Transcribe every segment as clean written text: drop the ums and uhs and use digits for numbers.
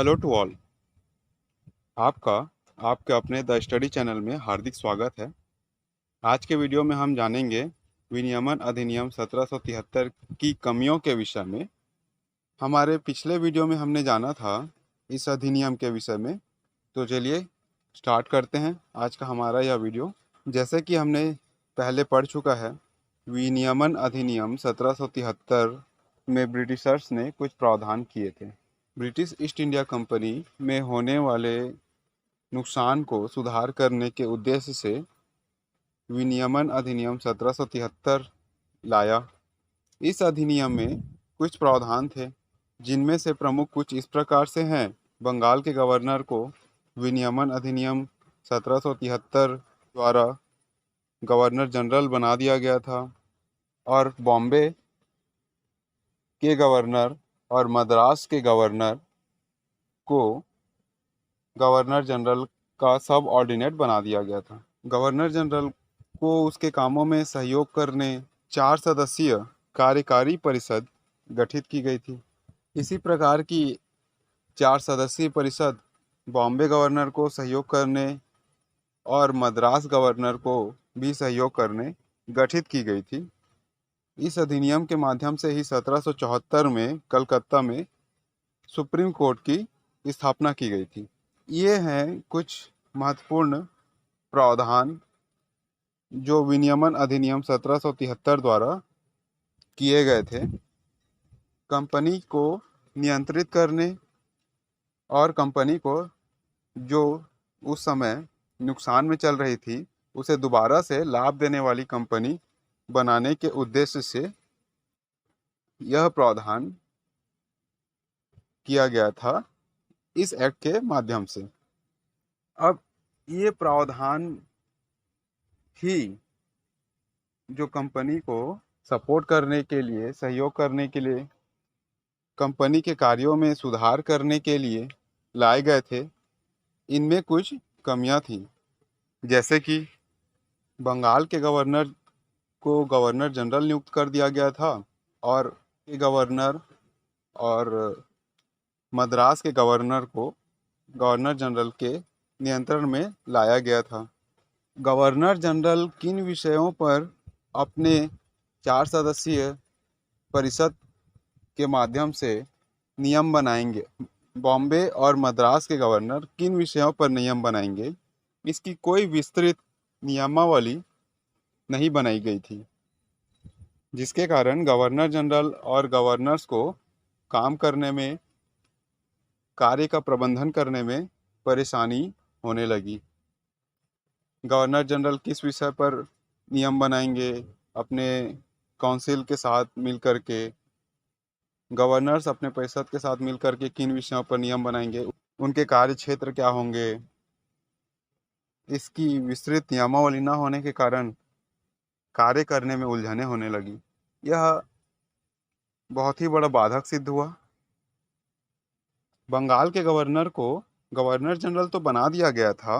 Hello to all. आपका आपके अपने द स्टडी चैनल में हार्दिक स्वागत है। आज के वीडियो में हम जानेंगे विनियमन अधिनियम 1773 की कमियों के विषय में। हमारे पिछले वीडियो में हमने जाना था इस अधिनियम के विषय में। तो चलिए स्टार्ट करते हैं आज का हमारा यह वीडियो। जैसे कि हमने पहले पढ़ चुका है, विनियमन अधिनियम 1773 में ब्रिटिशर्स ने कुछ प्रावधान किए थे। ब्रिटिश ईस्ट इंडिया कंपनी में होने वाले नुकसान को सुधार करने के उद्देश्य से विनियमन अधिनियम 1773 लाया। इस अधिनियम में कुछ प्रावधान थे, जिनमें से प्रमुख कुछ इस प्रकार से हैं। बंगाल के गवर्नर को विनियमन अधिनियम 1773 द्वारा गवर्नर जनरल बना दिया गया था और बॉम्बे के गवर्नर और मद्रास के गवर्नर को गवर्नर जनरल का सब ऑर्डिनेट बना दिया गया था। गवर्नर जनरल को उसके कामों में सहयोग करने 4 सदस्यीय कार्यकारी परिषद गठित की गई थी। इसी प्रकार की 4 सदस्यीय परिषद बॉम्बे गवर्नर को सहयोग करने और मद्रास गवर्नर को भी सहयोग करने गठित की गई थी। इस अधिनियम के माध्यम से ही 1774 में कलकत्ता में सुप्रीम कोर्ट की स्थापना की गई थी। ये हैं कुछ महत्वपूर्ण प्रावधान जो विनियमन अधिनियम 1773 द्वारा किए गए थे, कंपनी को नियंत्रित करने और कंपनी को जो उस समय नुकसान में चल रही थी उसे दोबारा से लाभ देने वाली कंपनी बनाने के उद्देश्य से यह प्रावधान किया गया था इस एक्ट के माध्यम से। अब ये प्रावधान ही जो कंपनी को सपोर्ट करने के लिए, सहयोग करने के लिए, कंपनी के कार्यों में सुधार करने के लिए लाए गए थे। इनमें कुछ कमियां थीं, जैसे कि बंगाल के गवर्नर को गवर्नर जनरल नियुक्त कर दिया गया था और के गवर्नर और मद्रास के गवर्नर को गवर्नर जनरल के नियंत्रण में लाया गया था। गवर्नर जनरल किन विषयों पर अपने 4 सदस्यीय परिषद के माध्यम से नियम बनाएंगे, बॉम्बे और मद्रास के गवर्नर किन विषयों पर नियम बनाएंगे, इसकी कोई विस्तृत नियमावली नहीं बनाई गई थी, जिसके कारण गवर्नर जनरल और गवर्नर्स को काम करने में, कार्य का प्रबंधन करने में परेशानी होने लगी। गवर्नर जनरल किस विषय पर नियम बनाएंगे, अपने काउंसिल के साथ मिलकर के, गवर्नर्स अपने परिषद के साथ मिलकर के किन विषयों पर नियम बनाएंगे, उनके कार्य क्षेत्र क्या होंगे, इसकी विस्तृत नियमावली न होने के कारण कार्य करने में उलझने होने लगी। यह बहुत ही बड़ा बाधक सिद्ध हुआ। बंगाल के गवर्नर को गवर्नर जनरल तो बना दिया गया था,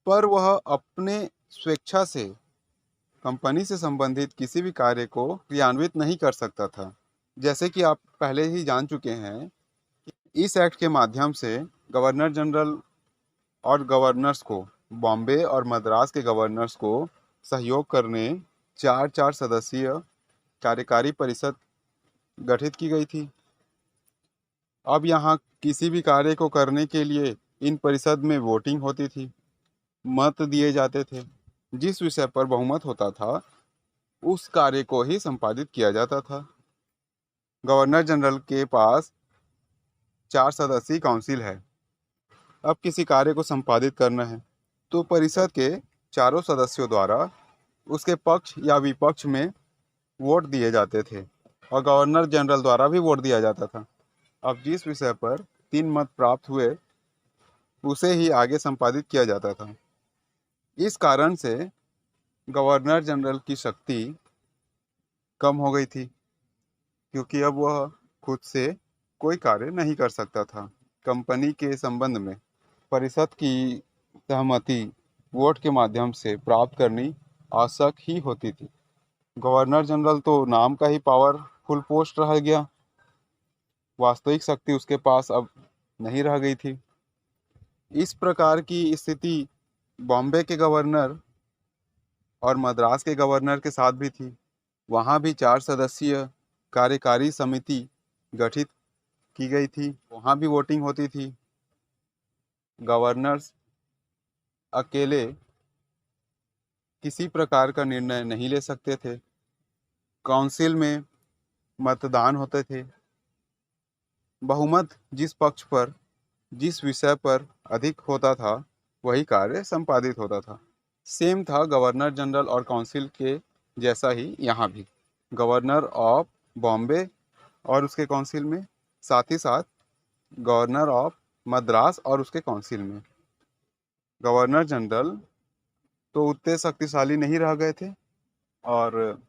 पर वह अपने स्वेच्छा से कंपनी से संबंधित किसी भी कार्य को क्रियान्वित नहीं कर सकता था। जैसे कि आप पहले ही जान चुके हैं, इस एक्ट के माध्यम से गवर्नर जनरल और गवर्नर्स को, बॉम्बे और मद्रास के गवर्नर्स को सहयोग करने 4 सदस्यीय कार्यकारी परिषद गठित की गई थी। अब यहाँ किसी भी कार्य को करने के लिए इन परिषद में वोटिंग होती थी, मत दिए जाते थे। जिस विषय पर बहुमत होता था उस कार्य को ही संपादित किया जाता था। गवर्नर जनरल के पास 4 सदस्यीय काउंसिल है। अब किसी कार्य को संपादित करना है तो परिषद के चारों सदस्यों द्वारा उसके पक्ष या विपक्ष में वोट दिए जाते थे और गवर्नर जनरल द्वारा भी वोट दिया जाता था। अब जिस विषय पर 3 मत प्राप्त हुए उसे ही आगे संपादित किया जाता था। इस कारण से गवर्नर जनरल की शक्ति कम हो गई थी, क्योंकि अब वह खुद से कोई कार्य नहीं कर सकता था। कंपनी के संबंध में परिषद की सहमति वोट के माध्यम से प्राप्त करनी आवश्यक ही होती थी। गवर्नर जनरल तो नाम का ही पावरफुल पोस्ट रह गया, वास्तविक शक्ति उसके पास अब नहीं रह गई थी। इस प्रकार की स्थिति बॉम्बे के गवर्नर और मद्रास के गवर्नर के साथ भी थी। वहाँ भी 4 सदस्यीय कार्यकारी समिति गठित की गई थी, वहाँ भी वोटिंग होती थी। गवर्नर्स अकेले किसी प्रकार का निर्णय नहीं ले सकते थे। काउंसिल में मतदान होते थे। बहुमत जिस पक्ष पर, जिस विषय पर अधिक होता था, वही कार्य संपादित होता था। सेम था गवर्नर जनरल और काउंसिल के जैसा ही यहाँ भी। गवर्नर ऑफ बॉम्बे और उसके काउंसिल में, साथ ही साथ गवर्नर ऑफ मद्रास और उसके काउंसिल में। गवर्नर जनरल तो उतने शक्तिशाली नहीं रह गए थे और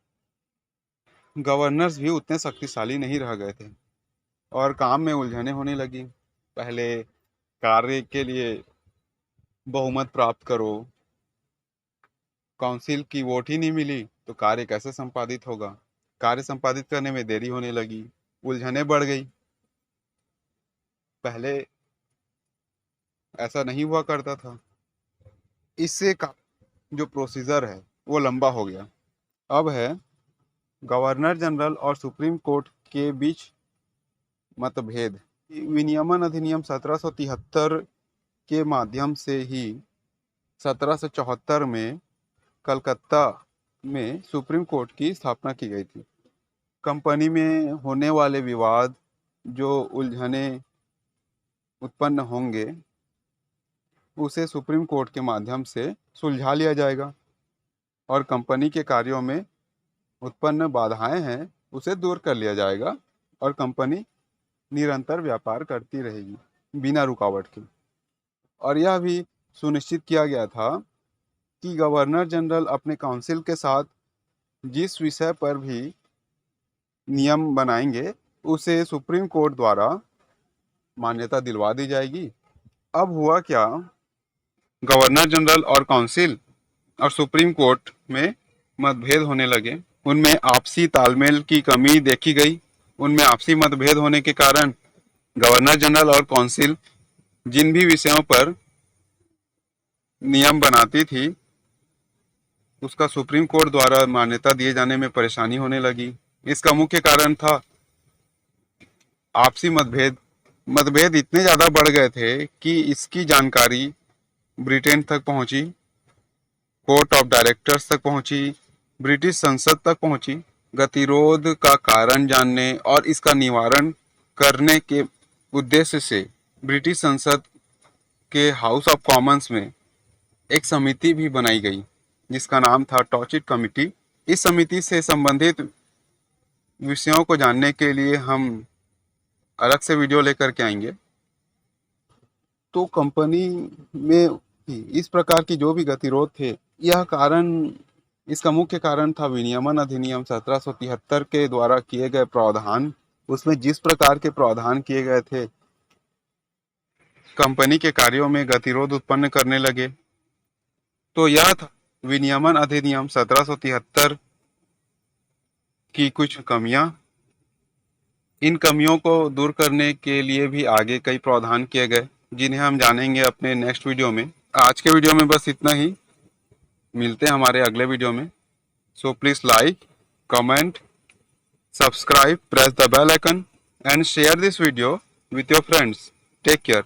गवर्नर्स भी उतने शक्तिशाली नहीं रह गए थे और काम में उलझने होने लगी। पहले कार्य के लिए बहुमत प्राप्त करो, काउंसिल की वोट ही नहीं मिली तो कार्य कैसे संपादित होगा। कार्य संपादित करने में देरी होने लगी, उलझने बढ़ गई। पहले ऐसा नहीं हुआ करता था। इससे का जो प्रोसीजर है वो लंबा हो गया। अब है गवर्नर जनरल और सुप्रीम कोर्ट के बीच मतभेद। विनियमन अधिनियम 1773 के माध्यम से ही 1774 में कलकत्ता में सुप्रीम कोर्ट की स्थापना की गई थी। कंपनी में होने वाले विवाद, जो उलझने उत्पन्न होंगे, उसे सुप्रीम कोर्ट के माध्यम से सुलझा लिया जाएगा और कंपनी के कार्यों में उत्पन्न बाधाएं हैं उसे दूर कर लिया जाएगा और कंपनी निरंतर व्यापार करती रहेगी बिना रुकावट के। और यह भी सुनिश्चित किया गया था कि गवर्नर जनरल अपने काउंसिल के साथ जिस विषय पर भी नियम बनाएंगे उसे सुप्रीम कोर्ट द्वारा मान्यता दिलवा दी जाएगी। अब हुआ क्या, गवर्नर जनरल और काउंसिल और सुप्रीम कोर्ट में मतभेद होने लगे। उनमें आपसी तालमेल की कमी देखी गई। उनमें आपसी मतभेद होने के कारण गवर्नर जनरल और काउंसिल जिन भी विषयों पर नियम बनाती थी उसका सुप्रीम कोर्ट द्वारा मान्यता दिए जाने में परेशानी होने लगी। इसका मुख्य कारण था आपसी मतभेद। मतभेद इतने ज़्यादा बढ़ गए थे कि इसकी जानकारी ब्रिटेन तक पहुंची, कोर्ट ऑफ डायरेक्टर्स तक पहुंची, ब्रिटिश संसद तक पहुंची। गतिरोध का कारण जानने और इसका निवारण करने के उद्देश्य से ब्रिटिश संसद के हाउस ऑफ कॉमन्स में एक समिति भी बनाई गई जिसका नाम था टॉचिट कमिटी। इस समिति से संबंधित विषयों को जानने के लिए हम अलग से वीडियो लेकर के आएंगे। तो कंपनी में इस प्रकार की जो भी गतिरोध थे, यह कारण, इसका मुख्य कारण था विनियमन अधिनियम 1773 के द्वारा किए गए प्रावधान। उसमें जिस प्रकार के प्रावधान किए गए थे कंपनी के कार्यों में गतिरोध उत्पन्न करने लगे। तो यह था विनियमन अधिनियम 1773 की कुछ कमियां। इन कमियों को दूर करने के लिए भी आगे कई प्रावधान किए गए जिन्हें हम जानेंगे अपने नेक्स्ट वीडियो में। आज के वीडियो में बस इतना ही। मिलते हैं हमारे अगले वीडियो में। So please like, comment, subscribe, press the bell icon and share this video with your friends. Take care.